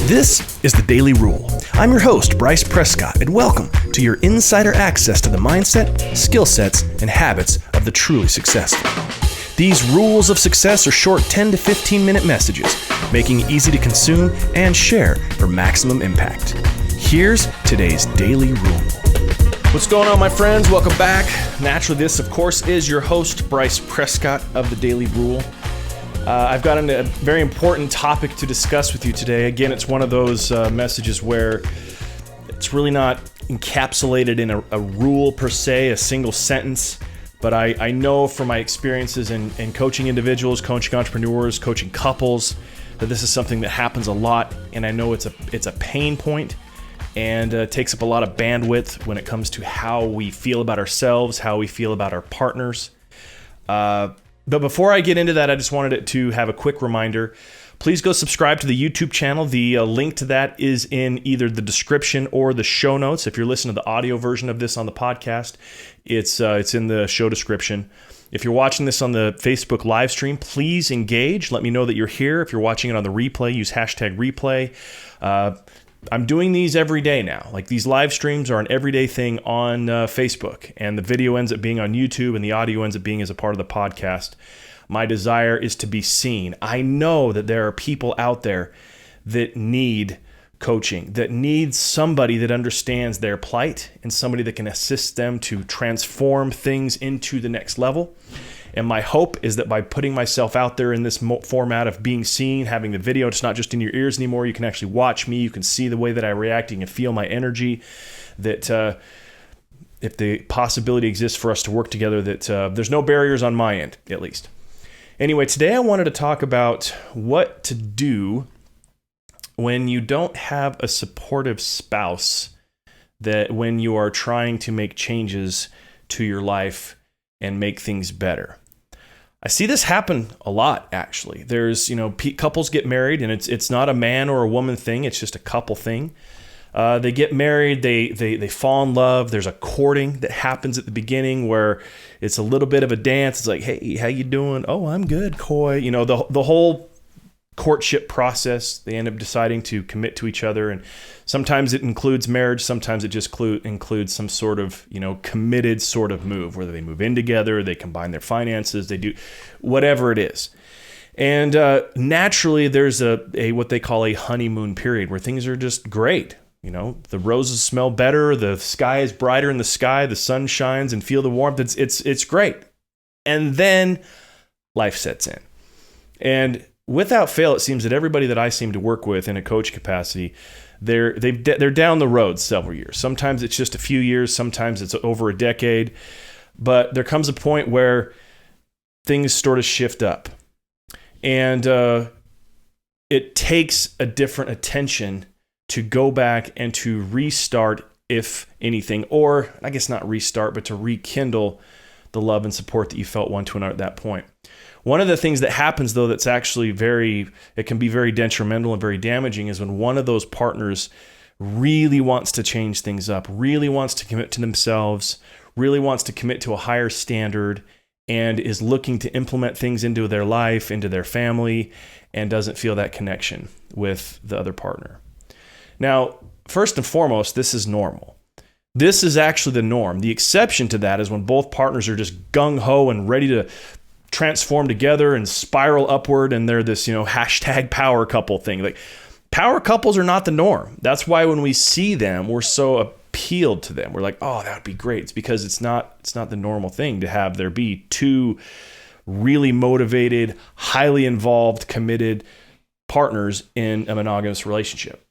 This is The Daily Rule. I'm your host, Bryce Prescott, and welcome to your insider access to the mindset, skill sets, and habits of the truly successful. These rules of success are short 10 to 15-minute messages, making it easy to consume and share for maximum impact. Here's today's Daily Rule. What's going on, my friends? Welcome back. Naturally, this, of course, is your host, Bryce Prescott of The Daily Rule. I've got a very important topic to discuss with you today. Again, it's one of those messages where it's really not encapsulated in a rule per se, a single sentence, but I know from my experiences in coaching individuals, coaching entrepreneurs, coaching couples, that this is something that happens a lot, and I know it's a pain point and takes up a lot of bandwidth when it comes to how we feel about ourselves, how we feel about our partners. But before I get into that, I just wanted to have a quick reminder. Please go subscribe to the YouTube channel. The link to that is in either the description or the show notes. If you're listening to the audio version of this on the podcast, it's in the show description. If you're watching this on the Facebook live stream, please engage. Let me know that you're here. If you're watching it on the replay, use hashtag replay. I'm doing these every day now. Like, these live streams are an everyday thing on Facebook, and the video ends up being on YouTube, and the audio ends up being as a part of the podcast. My desire is to be seen. I know that there are people out there that need coaching, that need somebody that understands their plight and somebody that can assist them to transform things into the next level. And my hope is that by putting myself out there in this format of being seen, having the video, it's not just in your ears anymore. You can actually watch me. You can see the way that I react. You can feel my energy. That if the possibility exists for us to work together, that there's no barriers on my end, at least. Anyway, today I wanted to talk about what to do when you don't have a supportive spouse, that when you are trying to make changes to your life and make things better. I see this happen a lot, actually. There's, couples get married, and it's not a man or a woman thing. It's just a couple thing. They get married, they fall in love. There's a courting that happens at the beginning where it's a little bit of a dance. It's like, hey, how you doing? Oh, I'm good, coy. The whole courtship process. They end up deciding to commit to each other, and sometimes it includes marriage. Sometimes it just includes some sort of, committed sort of move, whether they move in together, they combine their finances, they do whatever it is. And naturally, there's a what they call a honeymoon period where things are just great. The roses smell better, the sky is brighter in the sky, the sun shines, and feel the warmth. It's great. And then life sets in. And without fail, it seems that everybody that I seem to work with in a coach capacity, they're down the road several years. Sometimes it's just a few years. Sometimes it's over a decade. But there comes a point where things sort of shift up. And it takes a different attention to go back and to restart, if anything, or I guess not restart, but to rekindle the love and support that you felt one to another at that point. One of the things that happens, though, that's actually it can be very detrimental and very damaging, is when one of those partners really wants to change things up, really wants to commit to themselves, really wants to commit to a higher standard, and is looking to implement things into their life, into their family, and doesn't feel that connection with the other partner. Now, first and foremost, this is normal. This is actually the norm. The exception to that is when both partners are just gung-ho and ready to transform together and spiral upward, and they're this, hashtag power couple thing. Like, power couples are not the norm. That's why when we see them, we're so appealed to them. We're like, oh, that would be great. It's because it's not the normal thing to have there be two really motivated, highly involved, committed partners in a monogamous relationship.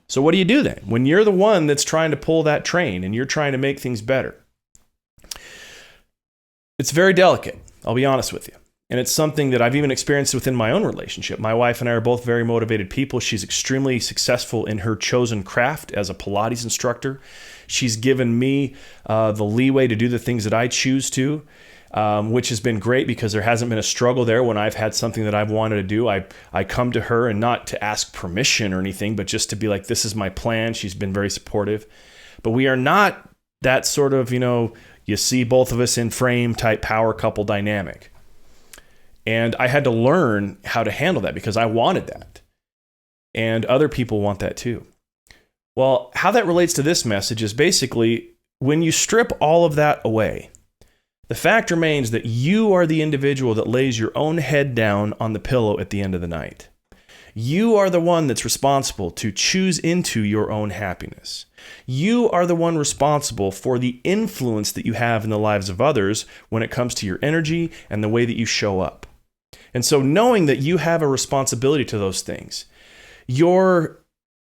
So what do you do then when you're the one that's trying to pull that train and you're trying to make things better? It's very delicate, I'll be honest with you. And it's something that I've even experienced within my own relationship. My wife and I are both very motivated people. She's extremely successful in her chosen craft as a Pilates instructor. She's given me the leeway to do the things that I choose to, which has been great because there hasn't been a struggle there when I've had something that I've wanted to do. I come to her, and not to ask permission or anything, but just to be like, this is my plan. She's been very supportive. But we are not that sort of, you see both of us in frame type power couple dynamic. And I had to learn how to handle that because I wanted that. And other people want that too. Well, how that relates to this message is basically when you strip all of that away, the fact remains that you are the individual that lays your own head down on the pillow at the end of the night. You are the one that's responsible to choose into your own happiness. You are the one responsible for the influence that you have in the lives of others when it comes to your energy and the way that you show up. And so knowing that you have a responsibility to those things, your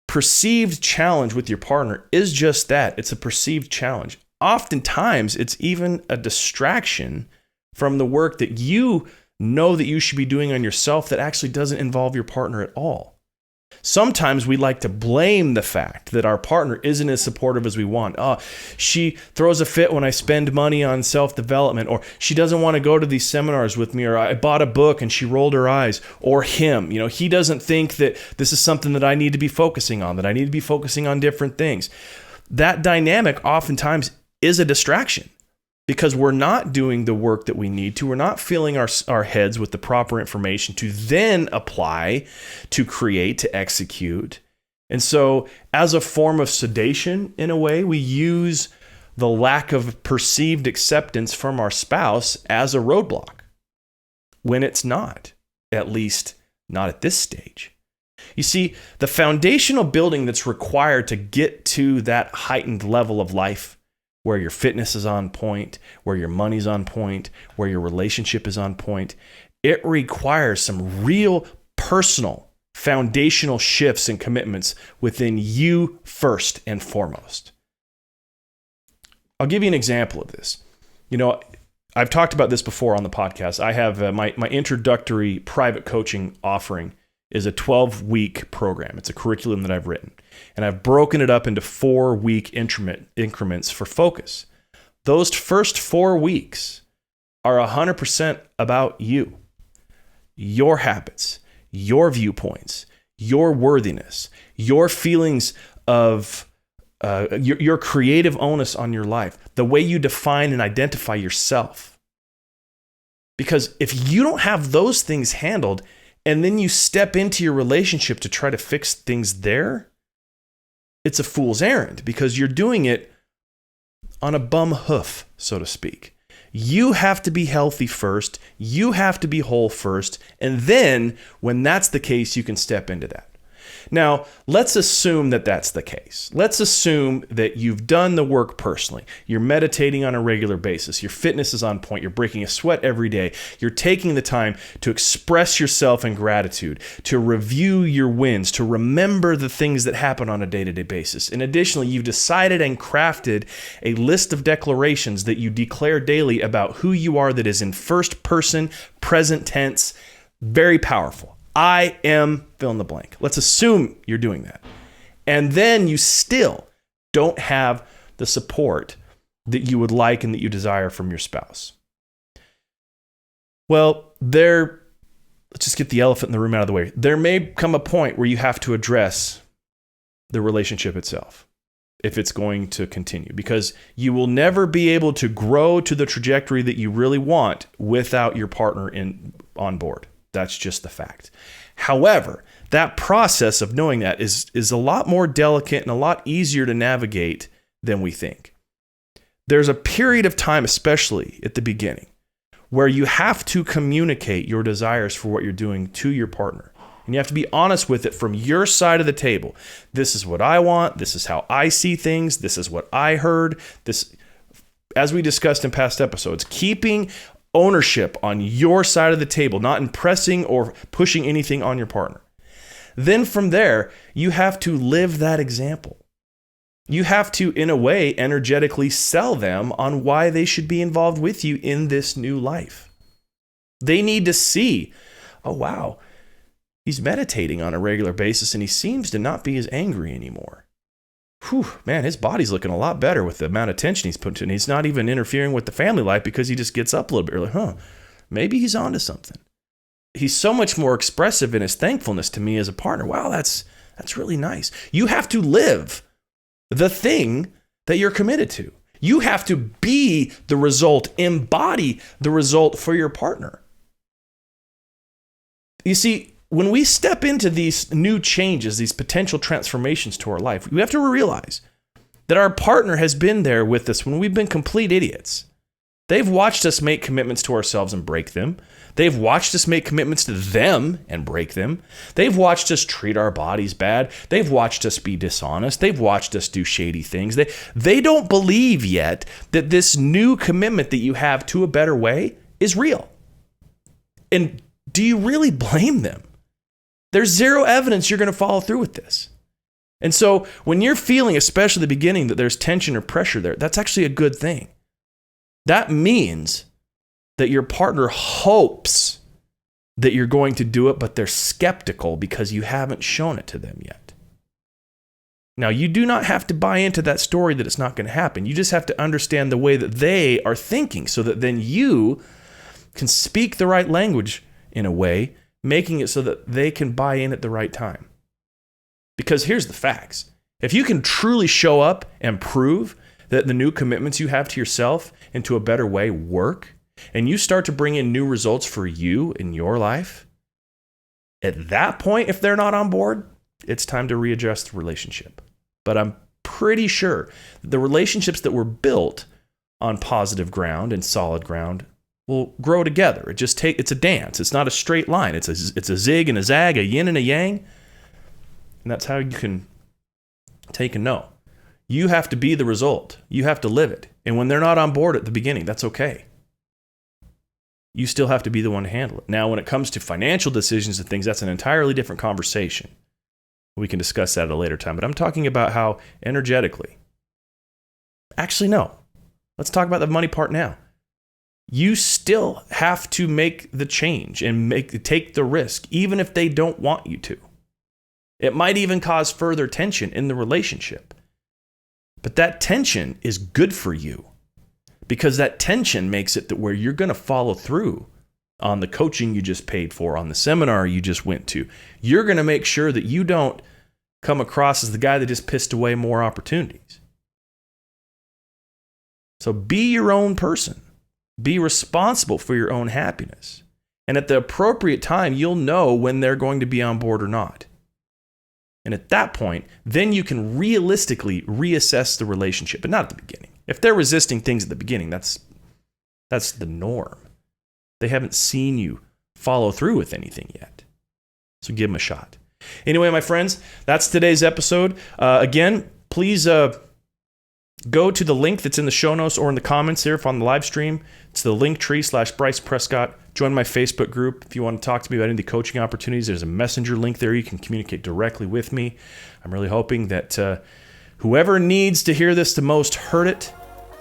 perceived challenge with your partner is just that. It's a perceived challenge. Oftentimes, it's even a distraction from the work that you know that you should be doing on yourself that actually doesn't involve your partner at all. Sometimes we like to blame the fact that our partner isn't as supportive as we want. Oh, she throws a fit when I spend money on self-development, or she doesn't want to go to these seminars with me, or I bought a book and she rolled her eyes, or him. He doesn't think that this is something that I need to be focusing on, that I need to be focusing on different things. That dynamic oftentimes is a distraction because we're not doing the work that we need to. We're not filling our heads with the proper information to then apply, to create, to execute. And so as a form of sedation, in a way, we use the lack of perceived acceptance from our spouse as a roadblock when it's not, at least not at this stage. You see, the foundational building that's required to get to that heightened level of life where your fitness is on point, where your money's on point, where your relationship is on point, it requires some real personal foundational shifts and commitments within you first and foremost. I'll give you an example of this. I've talked about this before on the podcast. I have my introductory private coaching offering is a 12-week program. It's a curriculum that I've written. And I've broken it up into 4-week increments for focus. Those first 4 weeks are 100% about you, your habits, your viewpoints, your worthiness, your feelings of your creative onus on your life, the way you define and identify yourself. Because if you don't have those things handled, and then you step into your relationship to try to fix things there, it's a fool's errand because you're doing it on a bum hoof, so to speak. You have to be healthy first. You have to be whole first. And then when that's the case, you can step into that. Now, let's assume that that's the case. Let's assume that you've done the work personally. You're meditating on a regular basis. Your fitness is on point. You're breaking a sweat every day. You're taking the time to express yourself in gratitude, to review your wins, to remember the things that happen on a day-to-day basis. And additionally, you've decided and crafted a list of declarations that you declare daily about who you are that is in first person, present tense, very powerful. I am fill in the blank. Let's assume you're doing that. And then you still don't have the support that you would like and that you desire from your spouse. Well, let's just get the elephant in the room out of the way. There may come a point where you have to address the relationship itself if it's going to continue, because you will never be able to grow to the trajectory that you really want without your partner on board. That's just the fact. However, that process of knowing that is a lot more delicate and a lot easier to navigate than we think. There's a period of time, especially at the beginning, where you have to communicate your desires for what you're doing to your partner. And you have to be honest with it from your side of the table. This is what I want. This is how I see things. This is what I heard. This, as we discussed in past episodes, keeping ownership on your side of the table, not impressing or pushing anything on your partner. Then from there, you have to live that example. You have to, in a way, energetically sell them on why they should be involved with you in this new life. They need to see, oh, wow, he's meditating on a regular basis and he seems to not be as angry anymore. Whew, man, his body's looking a lot better with the amount of attention he's putting in. He's not even interfering with the family life because he just gets up a little bit early. Maybe he's onto something. He's so much more expressive in his thankfulness to me as a partner. Wow, that's really nice. You have to live the thing that you're committed to. You have to be the result, embody the result for your partner. You see, when we step into these new changes, these potential transformations to our life, we have to realize that our partner has been there with us when we've been complete idiots. They've watched us make commitments to ourselves and break them. They've watched us make commitments to them and break them. They've watched us treat our bodies bad. They've watched us be dishonest. They've watched us do shady things. They don't believe yet that this new commitment that you have to a better way is real. And do you really blame them? There's zero evidence you're going to follow through with this. And so when you're feeling, especially at the beginning, that there's tension or pressure there, that's actually a good thing. That means that your partner hopes that you're going to do it, but they're skeptical because you haven't shown it to them yet. Now, you do not have to buy into that story that it's not going to happen. You just have to understand the way that they are thinking so that then you can speak the right language in a way, making it so that they can buy in at the right time. Because here's the facts. If you can truly show up and prove that the new commitments you have to yourself into a better way work, and you start to bring in new results for you in your life, at that point, if they're not on board, it's time to readjust the relationship. But I'm pretty sure that the relationships that were built on positive ground and solid ground will grow together. It's a dance. It's not a straight line. It's a zig and a zag, a yin and a yang. And that's how you can take a no. You have to be the result. You have to live it. And when they're not on board at the beginning, that's okay. You still have to be the one to handle it. Now, when it comes to financial decisions and things, that's an entirely different conversation. We can discuss that at a later time. But I'm talking about how energetically. Actually, no. Let's talk about the money part now. You still have to make the change and take the risk, even if they don't want you to. It might even cause further tension in the relationship. But that tension is good for you because that tension makes it that where you're going to follow through on the coaching you just paid for, on the seminar you just went to. You're going to make sure that you don't come across as the guy that just pissed away more opportunities. So be your own person. Be responsible for your own happiness. And at the appropriate time, you'll know when they're going to be on board or not. And at that point, then you can realistically reassess the relationship, but not at the beginning. If they're resisting things at the beginning, that's the norm. They haven't seen you follow through with anything yet. So give them a shot. Anyway, my friends, that's today's episode. Again, please go to the link that's in the show notes or in the comments here if on the live stream. It's the linktr.ee/bryceprescott. Join my Facebook group if you want to talk to me about any of the coaching opportunities. There's a messenger link there. You can communicate directly with me. I'm really hoping that whoever needs to hear this the most heard it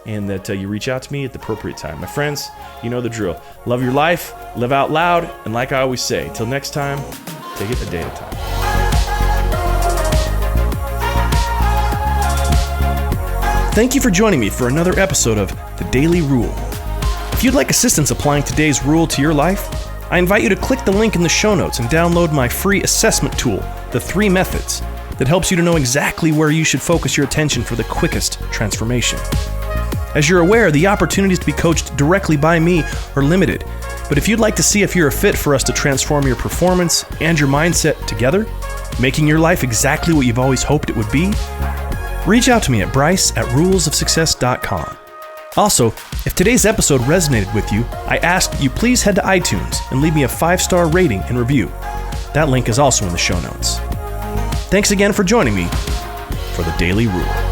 and that you reach out to me at the appropriate time. My friends, you know the drill. Love your life, live out loud, and like I always say, till next time, take it a day at a time. Thank you for joining me for another episode of The Daily Rule. If you'd like assistance applying today's rule to your life, I invite you to click the link in the show notes and download my free assessment tool, The 3 Methods, that helps you to know exactly where you should focus your attention for the quickest transformation. As you're aware, the opportunities to be coached directly by me are limited, but if you'd like to see if you're a fit for us to transform your performance and your mindset together, making your life exactly what you've always hoped it would be, reach out to me at bryce@rulesofsuccess.com. Also, if today's episode resonated with you, I ask that you please head to iTunes and leave me a 5-star rating and review. That link is also in the show notes. Thanks again for joining me for The Daily Rule.